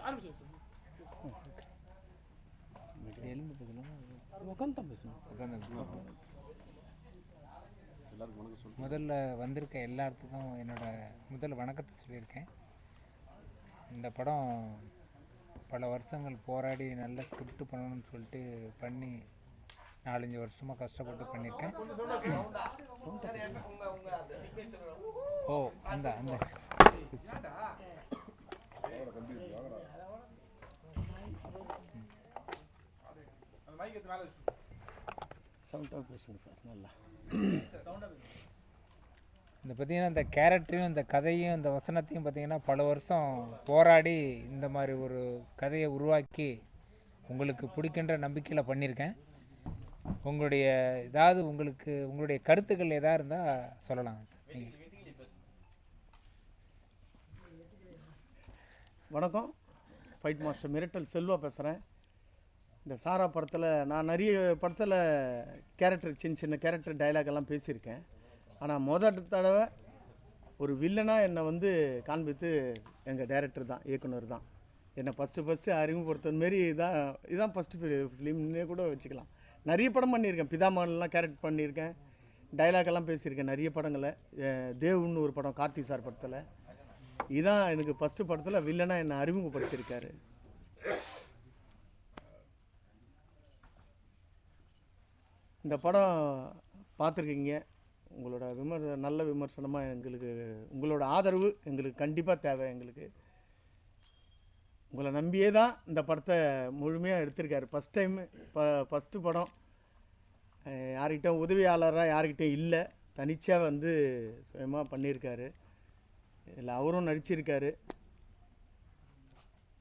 எழுந்து பேசணும், உட்காந்து தான் பேசணும். முதல்ல வந்திருக்க எல்லாத்துக்கும் முதல்ல வணக்கத்தை சொல்லியிருக்கேன். இந்த படம் பல வருஷங்கள் போராடி நல்ல ஸ்கிரிப்ட் பண்ணணும்னு சொல்லிட்டு பண்ணி 4-5 வருஷமாக கஷ்டப்பட்டு பண்ணியிருக்கேன். ஓ அந்த சவுண்டாக பேசுங்க சார். நல்லா இந்த பார்த்திங்கன்னா இந்த கேரக்டரையும் இந்த கதையும் இந்த வசனத்தையும் பார்த்திங்கன்னா பல வருஷம் போராடி இந்த மாதிரி ஒரு கதையை உருவாக்கி உங்களுக்கு பிடிக்கின்ற நம்பிக்கையில் பண்ணியிருக்கேன். உங்களுடைய கருத்துக்கள் எதாக இருந்தால் சொல்லலாம். வணக்கம், ஃபைட் மாஸ்டர் மிரட்டல் செல்வா பேசுகிறேன். இந்த சாரா படத்தில் நான் நிறைய படத்தில் கேரக்டர் சின்ன கேரக்டர் டைலாக் எல்லாம் பேசியிருக்கேன். ஆனால் முதல் தடவை ஒரு வில்லனாக என்னை வந்து காண்பித்து எங்கள் டைரக்டர் தான், இயக்குனர் தான் என்னை ஃபஸ்ட்டு அறிமுகப்படுத்த மாரி இதுதான் ஃபஸ்ட்டு ஃபிலிம்னே கூட வச்சுக்கலாம். நிறைய படம் பண்ணியிருக்கேன், பிதாமகன்லாம் கேரக்டர் பண்ணியிருக்கேன், டைலாக் எல்லாம் பேசியிருக்கேன் நிறைய படங்களை. தேவ்னு ஒரு படம் கார்த்தி சார் படத்தில், இதுதான் எனக்கு ஃபஸ்ட்டு படத்தில் வில்லனாக என்னை அறிமுகப்படுத்தியிருக்காரு. இந்த படம் பார்த்துருக்கீங்க, உங்களோட நல்ல விமர்சனமாக எங்களுக்கு உங்களோட ஆதரவு எங்களுக்கு கண்டிப்பாக தேவை. எங்களுக்கு உங்களை நம்பியே தான் இந்த படத்தை முழுமையாக எடுத்திருக்காரு. ஃபஸ்ட்டு படம் யார்கிட்டையும் உதவியாளராக யார்கிட்டையும் இல்லை, தனிச்சாக வந்து சுயமாக பண்ணியிருக்காரு. இதில் அவரும் நடிச்சிருக்காரு.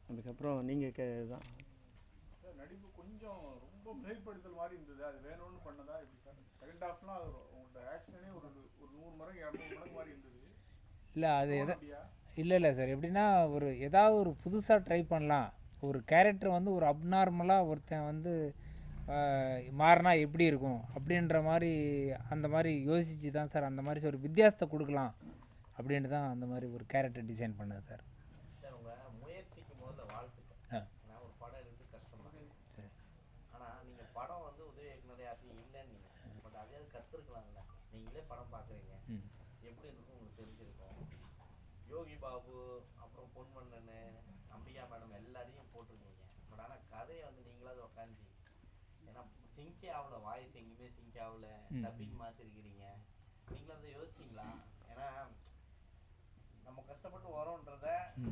அதுக்கப்புறம் நீங்கள் தான் நடிப்பு கொஞ்சம் ரொம்ப மிகைப்படுத்தல் மாதிரி இருந்தது, அது வேணும்னு பண்ணதா எப்படி சார்? செகண்ட் ஹாஃப்லாம் உங்களோட ஆக்ஷனே ஒரு 100 மடங்கு 200 மடங்கு மாதிரி இருந்தது. இல்லை அது இல்லை சார், எப்படின்னா ஏதாவது ஒரு புதுசாக ட்ரை பண்ணலாம். ஒரு கேரக்டர் வந்து ஒரு அப்நார்மலாக ஒருத்தன் வந்து மாறினா எப்படி இருக்கும் அப்படின்ற மாதிரி அந்த மாதிரி யோசித்து தான் சார் அந்த மாதிரி ஒரு வித்தியாசத்தை கொடுக்கலாம் அப்படின்ட்டு தான் அந்த மாதிரி ஒரு கேரக்டர் டிசைன் பண்ணது சார். யோகி பாபு அப்புறம் பொன்மன்னன் அம்பிகா மேடம் எல்லாரையும் போட்டிருக்கீங்க. பட் ஆனால் கதையை வந்து நீங்களாவது உட்காந்து ஏன்னா சிங்கே ஆகல, வாய்ஸ் எங்கேயுமே சிங்கே ஆகல, டப்பிங் மாற்றிருக்கிறீங்க. நீங்களாவது யோசிச்சிங்களா? ஏன்னா நம்ம கஷ்டப்பட்டு வரோன்றத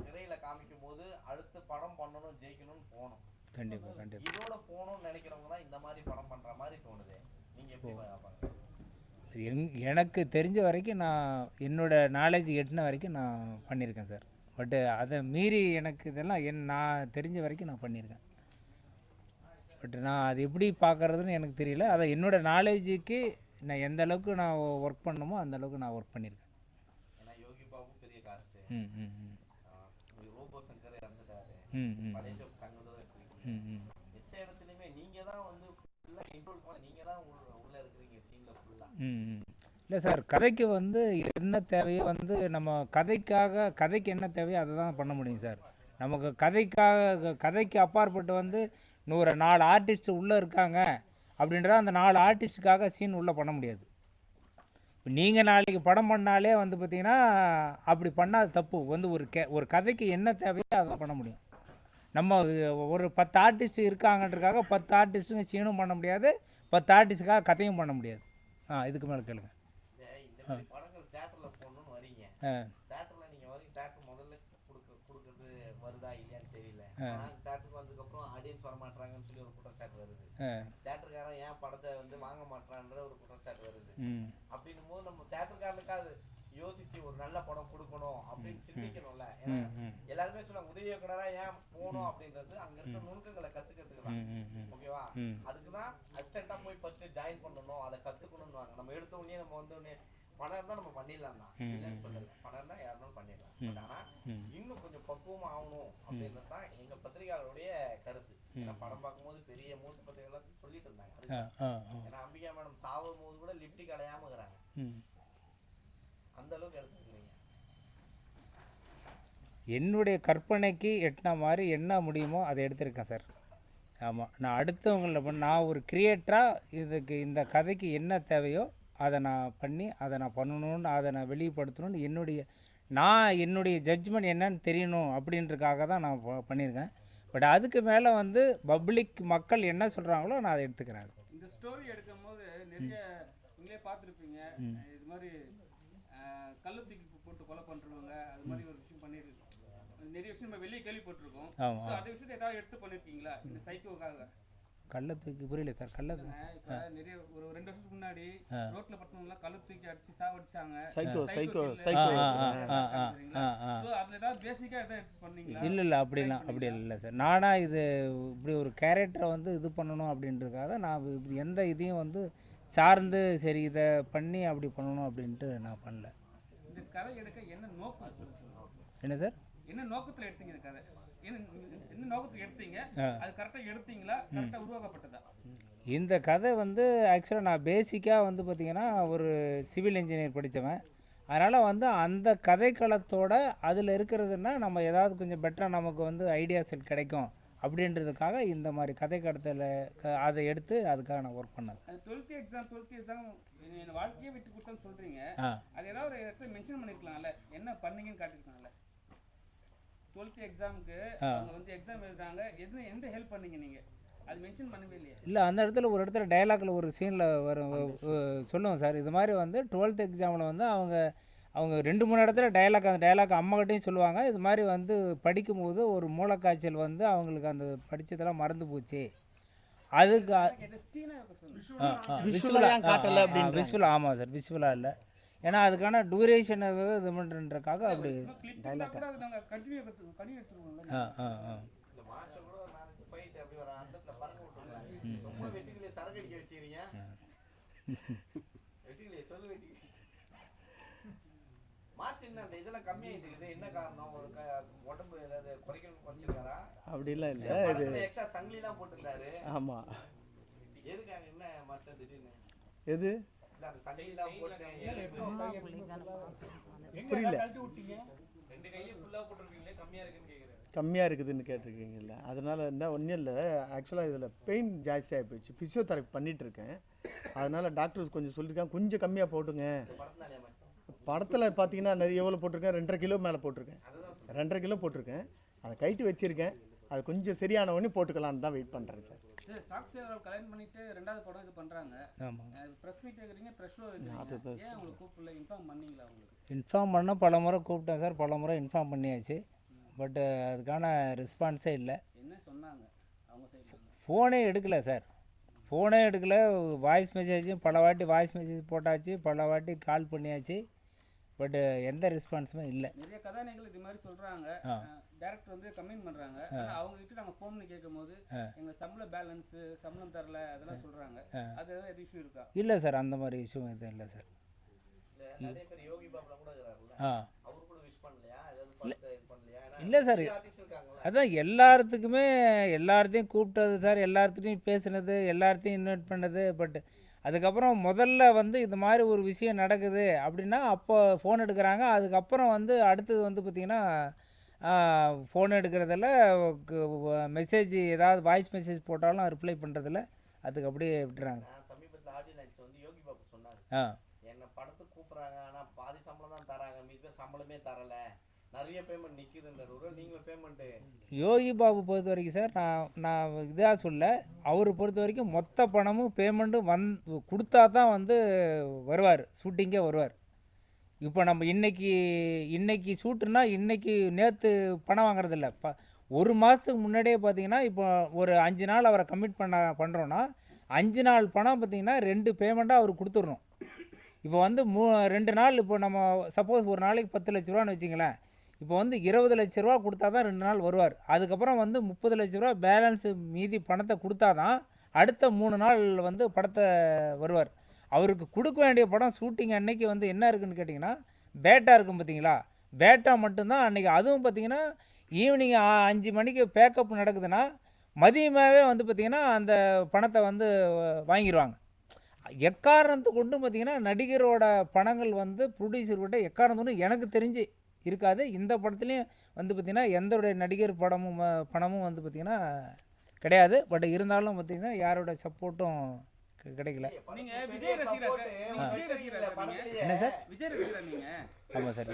திரையில காமிக்கும் போது அடுத்து படம் பண்ணணும், ஜெயிக்கணும்னு போகணும். கண்டிப்பாக இதோட போகணும்னு நினைக்கிறவங்க தான் இந்த மாதிரி படம் பண்ற மாதிரி தோணுது. நீங்க எப்படி பார்ப்பாங்க? எனக்கு தெரிஞ்ச வரைக்கும் நான் என்னோட நாலேஜ் எட்டின வரைக்கும் நான் பண்ணியிருக்கேன் சார். பட்டு அதை மீறி எனக்கு இதெல்லாம் நான் தெரிஞ்ச வரைக்கும் நான் பண்ணியிருக்கேன். பட் நான் அது எப்படி பார்க்குறதுன்னு எனக்கு தெரியல. அதை என்னோடய நாலேஜுக்கு நான் எந்த அளவுக்கு நான் ஒர்க் பண்ணணுமோ அந்த அளவுக்கு நான் ஒர்க் பண்ணியிருக்கேன். யோகி பாபு பெரிய காஸ்ட், ரோபோ சங்கர் இறந்துட்டாரு, மலேசியா தங்கதோ வச்சிருக்கீங்க. எந்த இடத்துலையுமே நீங்கள் தான் வந்து ஃபுல்லாக இன்க்ளூட் பண்ண, நீங்கள் தான் உள்ளே இருக்கிறீங்க சீனில் ஃபுல்லாக. இல்லை சார், கதைக்கு வந்து என்ன தேவையோ வந்து நம்ம கதைக்கு என்ன தேவையோ அதை தான் பண்ண முடியும் சார். நமக்கு கதைக்கு அப்பாற்பட்டு வந்து 4 ஆர்டிஸ்ட் உள்ளே இருக்காங்க அப்படின்றத அந்த 4 ஆர்டிஸ்ட்டுக்காக சீன் உள்ளே பண்ண முடியாது. நீங்கள் நாளைக்கு படம் பண்ணாலே வந்து பார்த்திங்கன்னா அப்படி பண்ணால் தப்பு. வந்து ஒரு கதைக்கு என்ன தேவையோ அதை பண்ண முடியும். நம்ம ஒரு 10 ஆர்டிஸ்ட் இருக்காங்கன்றதுக்காக 10 ஆர்டிஸ்ட்டுங்க சீனும் பண்ண முடியாது, 10 ஆர்டிஸ்ட்டுக்காக கதையும் பண்ண முடியாது. இதுக்கு மேலே கேளுங்க. படங்கள் தியேட்டரில் போகணும்னு வரீங்க, தியேட்டரில் நீங்கள் வரீங்க, தியேட்டர் முதல்ல கொடுக்குறது வருதா இல்லையான்னு தெரியல. தியேட்டருக்கு வந்ததுக்கப்புறம் ஆடியன்ஸ் வர மாட்டாங்கன்னு சொல்லி ஒரு குற்றச்சாட்டு வருது. தியேட்டருக்காரன் ஏன் படத்தை வந்து வாங்க மாட்டான்ற ஒரு குற்றச்சாட்டு வருது. அப்படின்னும் போது நம்ம தியேட்டருக்காரனுக்காக யோசிச்சு ஒரு நல்ல படம் கொடுக்கணும் அப்படின்னு சிந்திக்கணும்ல. எல்லாருமே சொல்லுவாங்க உதவி இயக்குனரா ஏன் போகணும் அப்படின்றது அங்க இருக்க நுணுக்கங்களை கத்துக்கிறதுக்கு. ஓகேவா? அதுக்குதான் அசிஸ்டண்டா போய் ஃபர்ஸ்ட் ஜாயின் பண்ணணும், அதை கத்துக்கணும்னு. நம்ம எடுத்த உடனே நம்ம வந்து உடனே பணம் இருந்தா நம்ம பண்ணிடலாம் தான், இல்லைன்னு சொல்லல. பணம் இருந்தா யாருனாலும் பண்ணிடலாம். பட் ஆனா இன்னும் கொஞ்சம் பக்குவமா ஆகணும் அப்படின்றது தான் எங்க பத்திரிகையாளருடைய கருத்து. ஏன்னா படம் பார்க்கும்போது பெரிய மூத்த பத்திரிகைகள் சொல்லிட்டு இருந்தாங்க. ஏன்னா அம்பிகா மேடம் சாவும் போது கூட லிப்டிக் அலையாம இருக்கிறாங்க. அந்த அளவுக்கு எடுத்துக்கிறீங்க. என்னுடைய கற்பனைக்கு எட்டின மாதிரி என்ன முடியுமோ அதை எடுத்திருக்கேன் சார். ஆமாம், நான் அடுத்தவங்கள நான் ஒரு கிரியேட்டராக இதுக்கு இந்த கதைக்கு என்ன தேவையோ அதை நான் பண்ணி அதை நான் பண்ணணும்னு அதை நான் வெளிப்படுத்தணும்னு என்னுடைய ஜட்ஜ்மெண்ட் என்னன்னு தெரியணும் அப்படின்றதுக்காக தான் நான் பண்ணியிருக்கேன். பட் அதுக்கு மேலே வந்து பப்ளிக் மக்கள் என்ன சொல்கிறாங்களோ நான் அதை எடுத்துக்கிறேன். இந்த ஸ்டோரி எடுக்கும் போது நிறைய நீங்களே பார்த்துருப்பீங்க, இது மாதிரி கல்லு தூக்கி போட்டு கொலை பண்ணுறவங்க அது மாதிரி ஒரு விஷயம் பண்ணியிருக்கு. நிறைய விஷயம் நம்ம வெளியே கேள்விப்பட்டிருக்கோம். அந்த விஷயத்தை ஏதாவது எடுத்து பண்ணியிருக்கீங்களா இந்த சைக்கோக்காக? கள்ளத்துக்கு புரியல சார். இப்போ நிறைய ஒரு 2 வருஷத்துக்கு முன்னாடி ரோட்ல பட்டவங்கலாம் கல்லு தூக்கி அடிச்சு சாவடிச்சாங்க. அதுல ஏதாவது பேசிக்கா ஏதாவது பண்ணீங்களா? இல்லை அப்படி இல்லை சார். நானாக இது இப்படி ஒரு கேரக்டரை வந்து இது பண்ணணும் அப்படின்றதுக்காக நான் எந்த இதையும் வந்து சார்ந்து சரி இதை பண்ணி அப்படி பண்ணணும் அப்படின்ட்டு நான் பண்ணல. இந்த கதை எடுக்க என்ன நோக்கம்? என்ன சார்? என்ன நோக்கத்தில் எடுத்தீங்க இந்த கதை? என்ன நோக்கத்துக்கு எடுத்தீங்க? அது கரெக்டாக எடுத்தீங்களா? கரெக்டாக உருவாக்கப்பட்டதா? இந்த கதை வந்து ஆக்சுவலாக நான் பேசிக்காக வந்து பார்த்திங்கன்னா ஒரு சிவில் இன்ஜினியர் படித்தவன். அதனால் வந்து அந்த கதைக்களத்தோட அதில் இருக்கிறதுனா நம்ம ஏதாவது கொஞ்சம் பெட்டராக நமக்கு வந்து ஐடியாஸ் கிடைக்கும் அப்படின்றதுக்காக இந்த மாதிரி கதைக்களத்தில் அதை எடுத்து அதுக்காக நான் ஒர்க் பண்ணேன். 12th எக்ஸாம் என் வாழ்க்கையே விட்டு கொடுத்தேன்னு சொல்கிறீங்க. அது ஏதாவது ஒரு இடத்துல மென்ஷன் பண்ணியிருக்கலாம்ல, என்ன பண்ணீங்கன்னு காட்டியிருக்கலாம்ல? 12th எக்ஸாமுக்கு அவங்க வந்து எக்ஸாம் எழுதுறாங்க, எந்த ஹெல்ப் பண்ணீங்க நீங்கள்? அது மென்ஷன் பண்ணவே இல்லையா? இல்லை, அந்த இடத்துல ஒரு இடத்துல டைலாக்ல ஒரு சீனில் வரும் சொல்லுவோம் சார். இது மாதிரி வந்து 12th எக்ஸாமில் வந்து அவங்க 2-3 இடத்துல அந்த டைலாக் அம்மாக்கிட்டையும் சொல்லுவாங்க. இது மாதிரி வந்து படிக்கும்போது ஒரு மூளைக்காய்ச்சல் வந்து அவங்களுக்கு அந்த படித்ததெல்லாம் மறந்து போச்சு. அதுக்கு விஷுவல் ஆமாம் சார், விஷுவலாக இல்லை. ஏன்னா அதுக்கான டூரேஷன் இது பண்ணுறதுக்காக அப்படி டைலாக். அப்படிலாம் இல்லை, இது ஆமாம். எது புரியல? கம்மியாக இருக்குதுன்னு கேட்டிருக்கீங்கல்ல, அதனால் என்ன ஒன்றும் இல்லை. ஆக்சுவலாக இதில் பெயின் ஜாஸ்தி ஆகி போயிடுச்சு. ஃபிசியோதெரப்பி பண்ணிகிட்ருக்கேன். அதனால் டாக்டர்ஸ் கொஞ்சம் சொல்லியிருக்காங்க கொஞ்சம் கம்மியாக போட்டுங்க. படத்தில் பார்த்தீங்கன்னா நிறைய எவ்வளோ போட்டிருக்கேன், 2.5 கிலோ மேலே போட்டிருக்கேன். 2.5 கிலோ போட்டிருக்கேன். அதை கைட்டு வச்சுருக்கேன். அது கொஞ்சம் சரியான உடனே போட்டுக்கலான்னு தான் வெயிட் பண்ணுறேன் சார். சாக்ஷி அவர்கள் கல்யாணம் பண்ணிட்டு 2வது படம் இது பண்ணுறாங்க. ப்ரெஸ் மீட் கேட்குறீங்க, ப்ரெஸ் ஷோ ஏன் உங்களுக்கு கூப்பிடல? இன்ஃபார்ம் பண்ணீங்களா? உங்களுக்கு இன்ஃபார்ம் பண்ண பல முறை கூப்பிட்டேன் சார், பல முறை இன்ஃபார்ம் பண்ணியாச்சு. பட் அதுக்கான ரெஸ்பான்ஸே இல்லை. என்ன சொன்னாங்க அவங்க சைடு? ஃபோனே எடுக்கலை சார், ஃபோனே எடுக்கலை. வாய்ஸ் மெசேஜும் பல வாட்டி வாய்ஸ் மெசேஜ் போட்டாச்சு, பல வாட்டி கால் பண்ணியாச்சு. பட் எந்த ரெஸ்பான்ஸுமே இல்லை. நிறைய கதாநாயகர்கள் இது மாதிரி சொல்கிறாங்க, டேரக்டர் வந்து கமெண்ட் பண்ணுறாங்க. அவங்க கிட்ட நாங்கள் ஃபோன் பண்ணி கேட்கும்போது எங்கள் சம்பளம் தரல அதெல்லாம் சொல்கிறாங்க. அது எது இஷ்யூ இருக்கா? இல்லை சார், அந்த மாதிரி இஷ்யூ எதுவும் இல்லை சார். இல்லை சார், அதான் எல்லாத்தையும் கூப்பிட்டது சார், எல்லாத்தையும் பேசுனது, எல்லாத்தையும் இன்வைட் பண்ணது. பட் அதுக்கப்புறம் முதல்ல வந்து இது மாதிரி ஒரு விஷயம் நடக்குது அப்படின்னா அப்போ ஃபோன் எடுக்கிறாங்க. அதுக்கப்புறம் வந்து அடுத்தது வந்து பார்த்திங்கன்னா ஃபோன் எடுக்கிறதில்ல, மெசேஜ் ஏதாவது வாய்ஸ் மெசேஜ் போட்டாலும் ரிப்ளை பண்ணுறதில்ல, அதுக்கு அப்படியே விட்டுறாங்க. என்ன படத்துக்கு கூப்பிட்றாங்க, ஆனால் பாதி சம்பளம் தான் தராங்க, மீது சம்பளமே தரல, நிறைய பேமெண்ட் நிற்கிதுன்ற நீங்களும் பேமெண்ட்டு. யோகி பாபு பொறுத்த வரைக்கும் சார், நான் இதாக சொல்ல, அவர் பொறுத்த வரைக்கும் மொத்த பணமும் பேமெண்ட்டும் கொடுத்தா தான் வந்து வருவார், ஷூட்டிங்கே வருவார். இப்போ நம்ம இன்னைக்கு ஷூட்டுன்னா நேற்று பணம் வாங்குறதில்ல. ஒரு மாதத்துக்கு முன்னாடியே பார்த்தீங்கன்னா இப்போ ஒரு 5 நாள் அவரை கமிட் பண்ணுறோன்னா 5 நாள் பணம் பார்த்தீங்கன்னா 2 பேமெண்ட்டாக அவர் கொடுத்துடணும். இப்போ வந்து 2 நாள், இப்போ நம்ம சப்போஸ் ஒரு நாளைக்கு 10 லட்ச ரூபான்னு வச்சிங்களேன், இப்போ வந்து 20 லட்ச ரூபா கொடுத்தா தான் 2 நாள் வருவார். அதுக்கப்புறம் வந்து 30 லட்ச ரூபா பேலன்ஸு மீதி பணத்தை கொடுத்தா தான் அடுத்த 3 நாள் வந்து படத்தை வருவார். அவருக்கு கொடுக்க வேண்டிய படம் ஷூட்டிங் அன்னைக்கு வந்து என்ன இருக்குதுன்னு கேட்டிங்கன்னா பேட்டா இருக்கும் பார்த்தீங்களா, பேட்டா மட்டும்தான் அன்றைக்கி. அதுவும் பார்த்திங்கன்னா ஈவினிங் 5 மணிக்கு பேக்கப் நடக்குதுன்னா மதியமாகவே வந்து பார்த்திங்கன்னா அந்த பணத்தை வந்து வாங்கிடுவாங்க. எக்காரணத்து கொண்டு பார்த்திங்கன்னா நடிகரோட பணங்கள் வந்து ப்ரொடியூசர்கிட்ட எக்காரணத்து கொண்டு எனக்கு தெரிஞ்சு இருக்காது. இந்த படத்துலேயும் வந்து பார்த்திங்கன்னா எந்தோடைய நடிகர் பணமும் வந்து பார்த்திங்கன்னா கிடையாது. பட் இருந்தாலும் பார்த்திங்கன்னா யாரோட சப்போர்ட்டும் கிடைக்கல. நீங்க விஜய் ரசிகரா சார்? நீங்க விஜய் ரசிகரா சார் நீங்க? என்ன சார்? விஜய் ரசிகரா நீங்க? ஆமாம் சார்.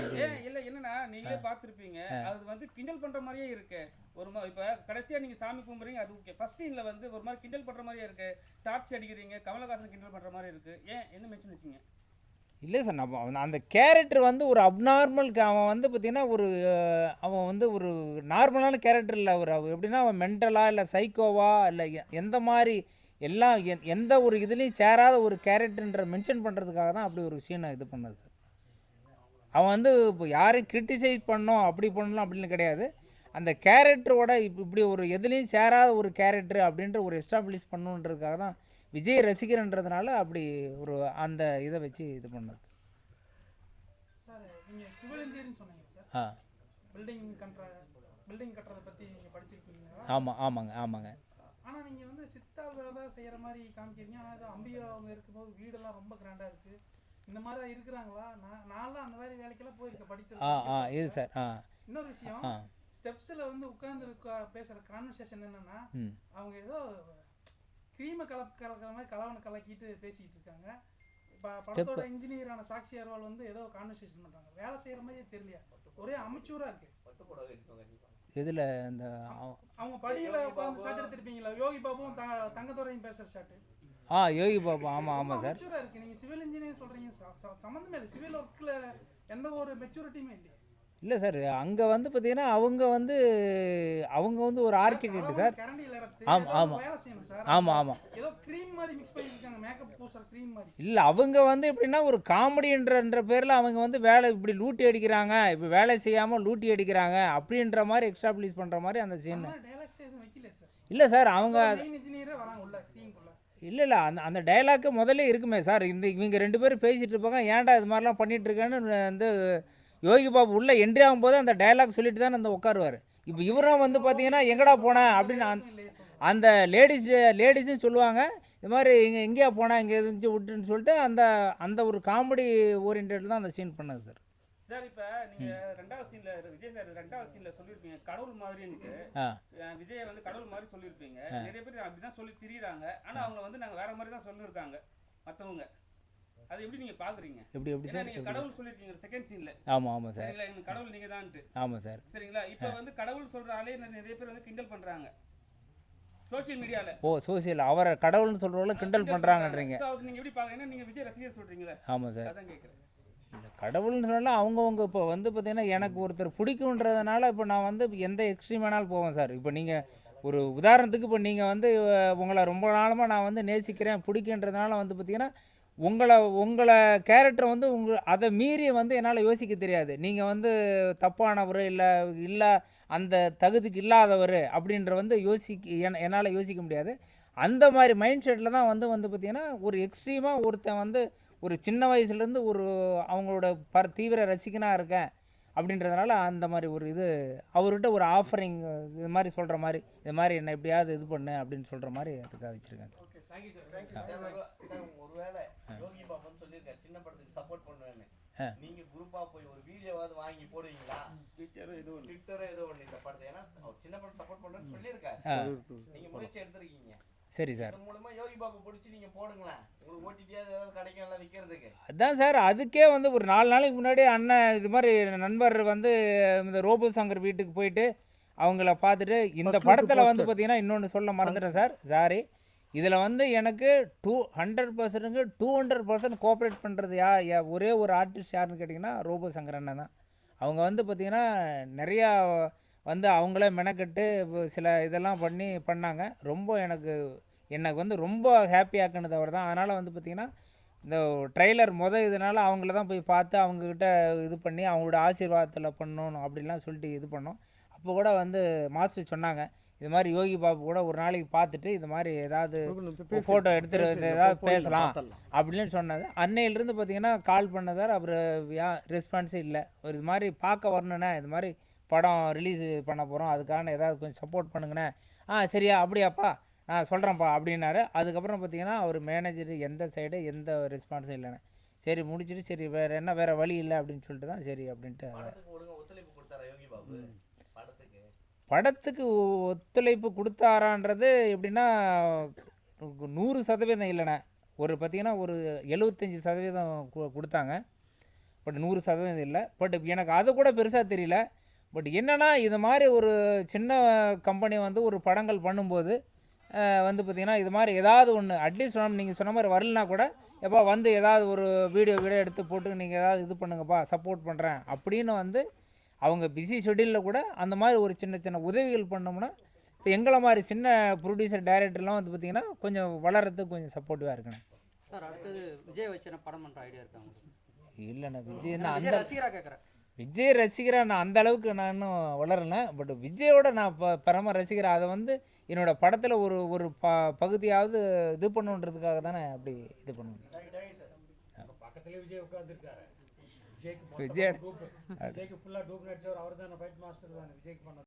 இல்ல என்னன்னா நீங்களே பார்த்திருப்பீங்க, அது வந்து கிண்டல் பண்ற மாதிரியே இருக்கு. ஒரு இப்ப கடைசியா நீங்க சாமி கும்பிடுறீங்க, அது ஓகே. ஃபர்ஸ்ட் சீன்ல வந்து ஒரு மாதிரி கிண்டல் பண்ற மாதிரியே இருக்கு. டார்ச் அடிக்கிறீங்க, கமலஹாசன் கிண்டல் பண்ற மாதிரி இருக்கு. ஏன் என்ன மென்ஷன் வச்சீங்க? இல்லை சார், நம்ம அந்த கேரக்டர் வந்து ஒரு அப்நார்மல். அவன் வந்து பார்த்திங்கன்னா அவன் வந்து ஒரு நார்மலான கேரக்டர் இல்லை. அவர் எப்படின்னா அவன் மென்டலா இல்லை சைக்கோவா இல்லை எந்த மாதிரி எல்லாம் எந்த ஒரு இதுலேயும் சேராத ஒரு கேரக்டர்ன்ற மென்ஷன் பண்ணுறதுக்காக தான் அப்படி ஒரு சீனை இது பண்ணது சார். அவன் வந்து இப்போ யாரையும் கிரிட்டிசைஸ் பண்ணோம் அப்படி பண்ணலாம் அப்படின்னு கிடையாது. அந்த கேரக்டரோட இப்படி ஒரு எதுலேயும் சேராத ஒரு கேரக்டர் அப்படின்ற ஒரு எஸ்டாப்ளிஷ் பண்ணணுன்றதுக்காக தான் விஜய் ரசிகர்ன்றதுனால அப்படி ஒரு அந்த இதை வச்சு இது பண்ணது. சார் நீங்கள் சிவில் இன்ஜினியரிங் சொன்னீங்க சார். பில்டிங் கட்டுறதை பற்றி நீங்கள் படிச்சிருக்கீங்களா? ஆமாங்க. ஆனால் நீங்கள் வந்து சித்தாவில் தான் செய்கிற மாதிரி காமிக்கிறீங்க. ஆனால் இது அம்பிகா அவங்க இருக்கும்போது வீடெல்லாம் ரொம்ப கிராண்டாக இருக்குது. இந்த மாதிரி தான் இருக்கிறாங்களா? நான்லாம் அந்த மாதிரி வேலைக்கெல்லாம் போயிருக்கேன் படித்தது. இது சார். இன்னொரு விஷயம், ஸ்டெப்ஸில் வந்து உட்காந்து பேசுகிற கான்வர்சேஷன் என்னென்னா, அவங்க ஏதோ க்ரீமை கலக்கிற மாதிரி கலக்கிட்டு பேசிக்கிட்டு இருக்காங்க. இப்போ படத்தோட இன்ஜினியரான சாக்ஷி அர்வால் வந்து ஏதோ கான்வர்சேஷன் பண்ணுறாங்க. வேலை செய்கிற மாதிரியே தெரியலையா, ஒரே அமைச்சூராக இருக்குது. இதில் இந்த அவங்க படியில் உட்காந்து ஷாட் எடுத்துருப்பீங்களா? யோகி பாபுவும் தங்கத்துறையும் பேசுகிற ஷாட்டு. யோகி பாபு. ஆமாம் சார். மெச்சூராக இருக்குது. நீங்கள் சிவில் இன்ஜினியர் சொல்கிறீங்க, சம்மந்தமே இல்லை. சிவில் ஒர்க்கில் எந்த ஒரு மெச்சூரிட்டியுமே இல்லை. இல்லை சார், அங்கே வந்து பார்த்தீங்கன்னா அவங்க வந்து ஒரு ஆர்கிடெக்ட் சார். ஆமாம். இல்லை, அவங்க வந்து எப்படின்னா ஒரு காமெடின்ற பேரில் அவங்க வந்து வேலை இப்படி லூட்டி அடிக்கிறாங்க, இப்போ வேலை செய்யாமல் லூட்டி அடிக்கிறாங்க அப்படின்ற மாதிரி எக்ஸ்டாப்ளிஷ் பண்ணுற மாதிரி அந்த சீன். இல்லை சார், அவங்க இல்லை அந்த டைலாக்கு முதல்ல இருக்குமே சார். இவங்க 2 பேரும் பேசிகிட்டு இருப்பாங்க, ஏன்டா இது மாதிரிலாம் பண்ணிகிட்டு இருக்கேன்னு வந்து யோகி பாபு உள்ளே என்ட்ரி ஆகும்போது அந்த டைலாக் சொல்லிட்டு தான் அந்த உட்காருவார். இப்போ இவரும் வந்து பார்த்தீங்கன்னா எங்கடா போனேன் அப்படின்னு அந்த லேடிஸும் சொல்லுவாங்க, இது மாதிரி எங்கேயா போனால் இங்கே இருந்துச்சு விட்டுன்னு சொல்லிட்டு அந்த ஒரு காமெடி ஓரியன்டில் தான் அந்த சீன் பண்ணது சார். சார் இப்போ நீங்கள் 2வது சீனில் விஜய் சார் 2வது சீனில் சொல்லியிருப்பீங்க கடவுள் மாதிரின்ட்டு. விஜயை வந்து கடவுள் மாதிரி சொல்லியிருப்பீங்க. நிறைய பேர் அப்படி தான் சொல்லி திரியிறாங்க. ஆனால் அவங்க வந்து நாங்கள் வேற மாதிரி தான் சொல்லியிருக்காங்க மற்றவங்க. அது எப்படி நீங்க பாக்குறீங்க? எப்படி சார் நீங்க கடவுள் சொல்லிருக்கீங்க செகண்ட் சீன்ல? ஆமா சார். சரிங்களா, இந்த கடவுள் நீங்க தான்ட்டு. ஆமா சார். சரிங்களா, இப்போ வந்து கடவுள் சொல்ற ஆளே நிறைய பேர் வந்து கிண்டல் பண்றாங்க சோஷியல் மீடியால. சோஷியல் அவரை கடவுள்னு சொல்றவங்கள கிண்டல் பண்றாங்கன்றீங்க. நீங்க எப்படி பாக்குறீங்க? நீங்க விஜய் ரசிகர் சொல்றீங்களா? ஆமா சார். அதான் கேக்குறேன். இல்லை, கடவுள்னு சொன்னாலும் அவங்கவுங்க இப்போ வந்து பார்த்தீங்கன்னா எனக்கு ஒருத்தர் பிடிக்குன்றதுனால இப்போ நான் வந்து எந்த எக்ஸ்ட்ரீம் வேணாலும் போவேன் சார். இப்போ நீங்கள் ஒரு உதாரணத்துக்கு இப்போ நீங்கள் வந்து உங்களை ரொம்ப நாளமாக நான் வந்து நேசிக்கிறேன் பிடிக்குன்றதுனால வந்து பார்த்தீங்கன்னா உங்களை கேரக்டர் வந்து அதை மீறி வந்து என்னால் யோசிக்க தெரியாது. நீங்கள் வந்து தப்பானவர் இல்லை அந்த தகுதிக்கு இல்லாதவர் அப்படின்ற வந்து என்னால் யோசிக்க முடியாது. அந்த மாதிரி மைண்ட் செட்டில் தான் வந்து பார்த்திங்கன்னா ஒரு எக்ஸ்ட்ரீமாக ஒருத்தன் வந்து ஒரு சின்ன வயசுலேருந்து அவங்களோட தீவிர ரசிகனாக இருக்கேன் அப்படின்றதுனால அந்த மாதிரி ஒரு இது அவர்கிட்ட ஒரு ஆஃபரிங் இது மாதிரி சொல்கிற மாதிரி இது மாதிரி என்ன எப்படியாவது இது பண்ணு அப்படின்னு சொல்கிற மாதிரி அதுக்காக வச்சுருக்கேன் சார். ஒருவேளை யோகி பாபு சொல்லியிருக்காரு சின்ன படத்துக்கு சப்போர்ட் பண்ணுவேன்னு, நீங்க குரூப்பா போய் ஒரு வீடியோவாவது வாங்கி போடுவீங்களா? ட்விட்டர் ஏதோ ஒன்று இந்த படத்தை, ஏன்னா அவர் சின்ன படம் சப்போர்ட் பண்ணுறேன்னு சொல்லியிருக்காரு, நீங்க முயற்சி எடுத்துருக்கீங்க. சரி சார், மூலமா யோகி பாபு பிடிச்சி நீங்க போடுங்களேன், உங்களுக்கு ஓடிடியாவது ஏதாவது கிடைக்கும்ல விற்கிறதுக்கு. அதான் சார், அதுக்கே வந்து ஒரு 4 நாளைக்கு முன்னாடி அண்ணன் இது மாதிரி நண்பர் வந்து இந்த ரோபோ சங்கர் வீட்டுக்கு போயிட்டு அவங்கள பார்த்துட்டு இந்த படத்தில் வந்து பார்த்தீங்கன்னா இன்னொன்று சொல்ல மறந்துட்டேன் சார், சாரி. இதில் வந்து எனக்கு 200% கோஆப்ரேட் பண்ணுறது ஒரே ஒரு ஆர்டிஸ்ட் யாருன்னு கேட்டிங்கன்னா ரோபோ சங்கர் அண்ணன் தான். அவங்க வந்து பார்த்திங்கன்னா நிறையா வந்து அவங்களே மெனக்கட்டு சில இதெல்லாம் பண்ணாங்க. ரொம்ப எனக்கு வந்து ரொம்ப ஹாப்பியாக்குனது அவர் தான். அதனால் வந்து பார்த்திங்கன்னா இந்த ட்ரெய்லர் இதனால் அவங்கள தான் போய் பார்த்து அவங்கக்கிட்ட இது பண்ணி அவங்களோட ஆசீர்வாதத்தில் பண்ணணும் அப்படின்லாம் சொல்லிட்டு இது பண்ணோம். அப்போ கூட வந்து மாஸ்டர் சொன்னாங்க, இது மாதிரி யோகி பாபு கூட ஒரு நாளைக்கு பார்த்துட்டு இது மாதிரி ஏதாவது ஃபோட்டோ எடுத்துகிட்டு ஏதாவது பேசலாம் அப்படின்னு சொன்னது. அன்னையிலேருந்து பார்த்திங்கன்னா கால் பண்ணதார், அப்புறம் ரெஸ்பான்ஸே இல்லை. ஒரு இது மாதிரி பார்க்க வரணுண்ணே, இது மாதிரி படம் ரிலீஸ் பண்ண போகிறோம், அதுக்கான ஏதாவது கொஞ்சம் சப்போர்ட் பண்ணுங்கண்ணே. சரியா, அப்படியாப்பா, நான் சொல்கிறேன்ப்பா அப்படின்னாரு. அதுக்கப்புறம் பார்த்திங்கன்னா அவர் மேனேஜர் எந்த சைடு எந்த ரெஸ்பான்ஸும் இல்லைண்ணே. சரி முடிச்சுட்டு சரி வேறு வழி இல்லை அப்படின்னு சொல்லிட்டு தான் சரி அப்படின்ட்டு யோகி பாபு படத்துக்கு? படத்துக்கு ஒத்துழைப்பு கொடுத்தாரான்றது எப்படின்னா 100% இல்லைண்ணே. ஒரு பார்த்தீங்கன்னா ஒரு 75% கொடுத்தாங்க. பட் 100% இல்லை. பட் எனக்கு அது கூட பெருசாக தெரியல. பட் என்னென்னா இது மாதிரி ஒரு சின்ன கம்பெனி வந்து ஒரு படங்கள் பண்ணும்போது வந்து பார்த்திங்கன்னா இது மாதிரி ஏதாவது ஒன்று அட்லீஸ்ட் நீங்கள் சொன்ன மாதிரி வரலனா கூட எப்போ வந்து ஏதாவது ஒரு வீடியோ எடுத்து போட்டு நீங்கள் ஏதாவது இது பண்ணுங்கப்பா சப்போர்ட் பண்ணுறேன் அப்படின்னு வந்து அவங்க பிஸி ஷெட்யூலில் கூட அந்த மாதிரி ஒரு சின்ன சின்ன உதவிகள் பண்ணோம்னா இப்போ எங்களை மாதிரி சின்ன ப்ரொடியூசர் டைரக்டர்லாம் வந்து பார்த்திங்கன்னா கொஞ்சம் வளர்கிறதுக்கு கொஞ்சம் சப்போர்ட்டிவாக இருக்குண்ணே. சார் அடுத்தது விஜய் வச்சு என்ன படம் பண்ணுற ஐடியா இருக்கா உங்களுக்கு? இல்லைண்ணா விஜய்னா அந்த ரசிகராக கேட்குறேன். விஜய் ரசிகராக நான் அந்த அளவுக்கு நான் இன்னும் வளரலை. பட் விஜயோட நான் பரம ரசிகராக அதை வந்து என்னோடய படத்தில் ஒரு பகுதியாவது இது பண்ணுன்றதுக்காக தானே அப்படி இது பண்ணுவேன். பக்கத்துலேயே விஜய் உட்காந்துருக்காரு. விஜய் விஜய்க்கு ஃபுல்லாக டூப் நடிச்சவர் அவர் தானே, ஃபைட் மாஸ்டர் தானே விஜய்க்கு பண்ண.